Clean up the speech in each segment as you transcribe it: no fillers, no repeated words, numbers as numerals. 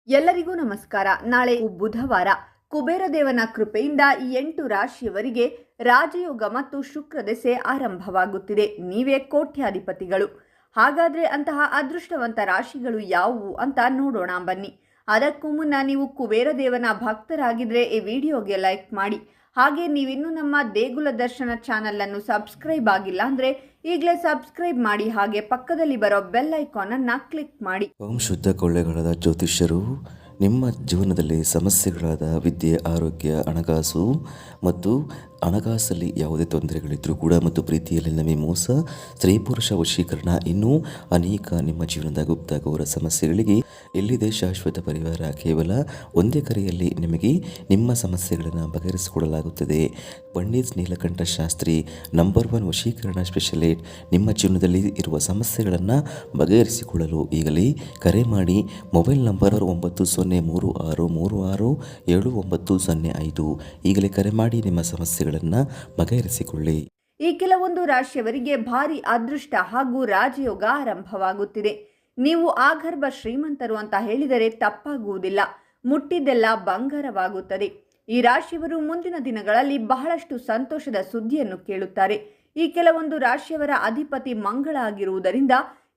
ಎಲ್ಲರಿಗೂ ನಮಸ್ಕಾರ. ನಾಳೆ ಬುಧವಾರ ಕುಬೇರ ದೇವನ ಕೃಪೆಯಿಂದ 8 ರಾಶಿಯವರಿಗೆ ರಾಜಯೋಗ ಮತ್ತು ಶುಕ್ರ ದೆಸೆ ಆರಂಭವಾಗುತ್ತಿದೆ. ನೀವೇ ಕೋಟ್ಯಾಧಿಪತಿಗಳು. ಹಾಗಾದ್ರೆ ಅಂತಹ ಅದೃಷ್ಟವಂತ ರಾಶಿಗಳು ಯಾವುವು ಅಂತ ನೋಡೋಣ ಬನ್ನಿ. ಅದಕ್ಕೂ ಮುನ್ನ ನೀವು ಕುಬೇರ ದೇವನ ಭಕ್ತರಾಗಿದ್ರೆ ಈ ವಿಡಿಯೋಗೆ ಲೈಕ್ ಮಾಡಿ. ಹಾಗೆ ನೀವಿನ್ನೂ ನಮ್ಮ ದೇಗುಲ ದರ್ಶನ ಚಾನಲ್ ಅನ್ನು ಸಬ್ಸ್ಕ್ರೈಬ್ ಆಗಿಲ್ಲ ಅಂದ್ರೆ ಈಗಲೇ ಸಬ್ಸ್ಕ್ರೈಬ್ ಮಾಡಿ. ಹಾಗೆ ಪಕ್ಕದಲ್ಲಿ ಬರೋ ಬೆಲ್ ಐಕಾನ್ ಅನ್ನು ಕ್ಲಿಕ್ ಮಾಡಿ. ಓಂ ಶುದ್ಧ ಕೊಳ್ಳೆಗಳಾದ ಜ್ಯೋತಿಷ್ಯರು ನಿಮ್ಮ ಜೀವನದಲ್ಲಿ ಸಮಸ್ಯೆಗಳಾದ ವಿದ್ಯೆ, ಆರೋಗ್ಯ, ಹಣಕಾಸು ಮತ್ತು ಹಣಕಾಸಲ್ಲಿ ಯಾವುದೇ ತೊಂದರೆಗಳಿದ್ದರೂ ಕೂಡ ಮತ್ತು ಪ್ರೀತಿಯಲ್ಲಿ ನಮಗೆ ಮೋಸ, ಸ್ತ್ರೀ ಪುರುಷ ವಶೀಕರಣ, ಇನ್ನೂ ಅನೇಕ ನಿಮ್ಮ ಜೀವನದ ಗುಪ್ತ ಘೋರ ಸಮಸ್ಯೆಗಳಿಗೆ ಎಲ್ಲಿದೆ ಶಾಶ್ವತ ಪರಿಹಾರ. ಕೇವಲ ಒಂದೇ ಕರೆಯಲ್ಲಿ ನಿಮಗೆ ನಿಮ್ಮ ಸಮಸ್ಯೆಗಳನ್ನು ಬಗೆಹರಿಸಿಕೊಡಲಾಗುತ್ತದೆ. ಪಂಡಿತ್ ನೀಲಕಂಠ ಶಾಸ್ತ್ರಿ ನಂಬರ್ 1 ವಶೀಕರಣ ಸ್ಪೆಷಲಿಸ್ಟ್. ನಿಮ್ಮ ಜೀವನದಲ್ಲಿ ಇರುವ ಸಮಸ್ಯೆಗಳನ್ನು ಬಗೆಹರಿಸಿಕೊಳ್ಳಲು ಈಗಲೇ ಕರೆ ಮಾಡಿ. Mobile number 9036367905. ಈಗಲೇ ಕರೆ ಮಾಡಿ ನಿಮ್ಮ ಸಮಸ್ಯೆಗಳನ್ನು ಬಗೆಹರಿಸಿಕೊಳ್ಳಿ. ಈ ಕೆಲವೊಂದು ರಾಶಿಯವರಿಗೆ ಭಾರಿ ಅದೃಷ್ಟ ಹಾಗೂ ರಾಜಯೋಗ ಆರಂಭವಾಗುತ್ತಿದೆ. ನೀವು ಆಗರ್ಭ ಶ್ರೀಮಂತರು ಅಂತ ಹೇಳಿದರೆ ತಪ್ಪಾಗುವುದಿಲ್ಲ. ಮುಟ್ಟಿದ್ದೆಲ್ಲ ಬಂಗಾರವಾಗುತ್ತದೆ. ಈ ರಾಶಿಯವರು ಮುಂದಿನ ದಿನಗಳಲ್ಲಿ ಬಹಳಷ್ಟು ಸಂತೋಷದ ಸುದ್ದಿಯನ್ನು ಕೇಳುತ್ತಾರೆ. ಈ ಕೆಲವೊಂದು ರಾಶಿಯವರ ಅಧಿಪತಿ ಮಂಗಳ ಆಗಿರುವುದರಿಂದ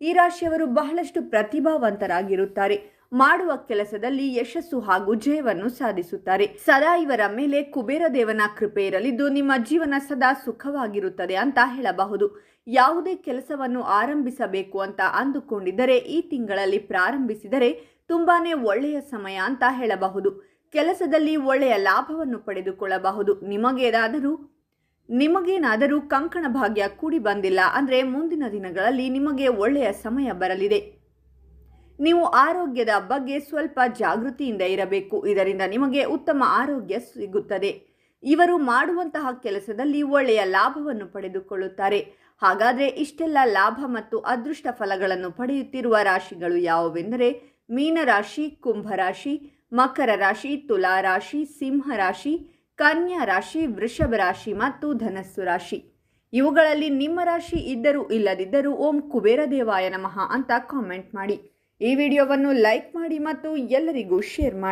ಈ ರಾಶಿಯವರು ಬಹಳಷ್ಟು ಪ್ರತಿಭಾವಂತರಾಗಿರುತ್ತಾರೆ. ಮಾಡುವ ಕೆಲಸದಲ್ಲಿ ಯಶಸ್ಸು ಹಾಗೂ ಜಯವನ್ನು ಸಾಧಿಸುತ್ತಾರೆ. ಸದಾ ಇವರ ಮೇಲೆ ಕುಬೇರ ದೇವನ ಕೃಪೆ ಇರಲಿದ್ದು ನಿಮ್ಮ ಜೀವನ ಸದಾ ಸುಖವಾಗಿರುತ್ತದೆ ಅಂತ ಹೇಳಬಹುದು. ಯಾವುದೇ ಕೆಲಸವನ್ನು ಆರಂಭಿಸಬೇಕು ಅಂತ ಅಂದುಕೊಂಡಿದ್ದರೆ ಈ ತಿಂಗಳಲ್ಲಿ ಪ್ರಾರಂಭಿಸಿದರೆ ತುಂಬಾನೇ ಒಳ್ಳೆಯ ಸಮಯ ಅಂತ ಹೇಳಬಹುದು. ಕೆಲಸದಲ್ಲಿ ಒಳ್ಳೆಯ ಲಾಭವನ್ನು ಪಡೆದುಕೊಳ್ಳಬಹುದು. ನಿಮಗೇನಾದರೂ ಕಂಕಣ ಭಾಗ್ಯ ಕೂಡಿ ಬಂದಿಲ್ಲ ಅಂದ್ರೆ ಮುಂದಿನ ದಿನಗಳಲ್ಲಿ ನಿಮಗೆ ಒಳ್ಳೆಯ ಸಮಯ ಬರಲಿದೆ. ನೀವು ಆರೋಗ್ಯದ ಬಗ್ಗೆ ಸ್ವಲ್ಪ ಜಾಗೃತಿಯಿಂದ ಇರಬೇಕು. ಇದರಿಂದ ನಿಮಗೆ ಉತ್ತಮ ಆರೋಗ್ಯ ಸಿಗುತ್ತದೆ. ಇವರು ಮಾಡುವಂತಹ ಕೆಲಸದಲ್ಲಿ ಒಳ್ಳೆಯ ಲಾಭವನ್ನು ಪಡೆದುಕೊಳ್ಳುತ್ತಾರೆ. ಹಾಗಾದರೆ ಇಷ್ಟೆಲ್ಲ ಲಾಭ ಮತ್ತು ಅದೃಷ್ಟ ಫಲಗಳನ್ನು ಪಡೆಯುತ್ತಿರುವ ರಾಶಿಗಳು ಯಾವುವೆಂದರೆ ಮೀನರಾಶಿ, ಕುಂಭರಾಶಿ, ಮಕರ ರಾಶಿ, ತುಲಾ ರಾಶಿ, ಸಿಂಹ ರಾಶಿ, ಕನ್ಯಾ ರಾಶಿ, ವೃಷಭ ರಾಶಿ ಮತ್ತು ಧನಸ್ಸು ರಾಶಿ. ಇವುಗಳಲ್ಲಿ ನಿಮ್ಮ ರಾಶಿ ಇದ್ದರೂ ಇಲ್ಲದಿದ್ದರೂ ಓಂ ಕುಬೇರ ದೇವಾಯ ನಮಃ ಅಂತ ಕಾಮೆಂಟ್ ಮಾಡಿ. ಈ ವಿಡಿಯೋವನ್ನು ಲೈಕ್ ಮಾಡಿ ಮತ್ತು ಎಲ್ಲರಿಗೂ ಶೇರ್ ಮಾಡಿ.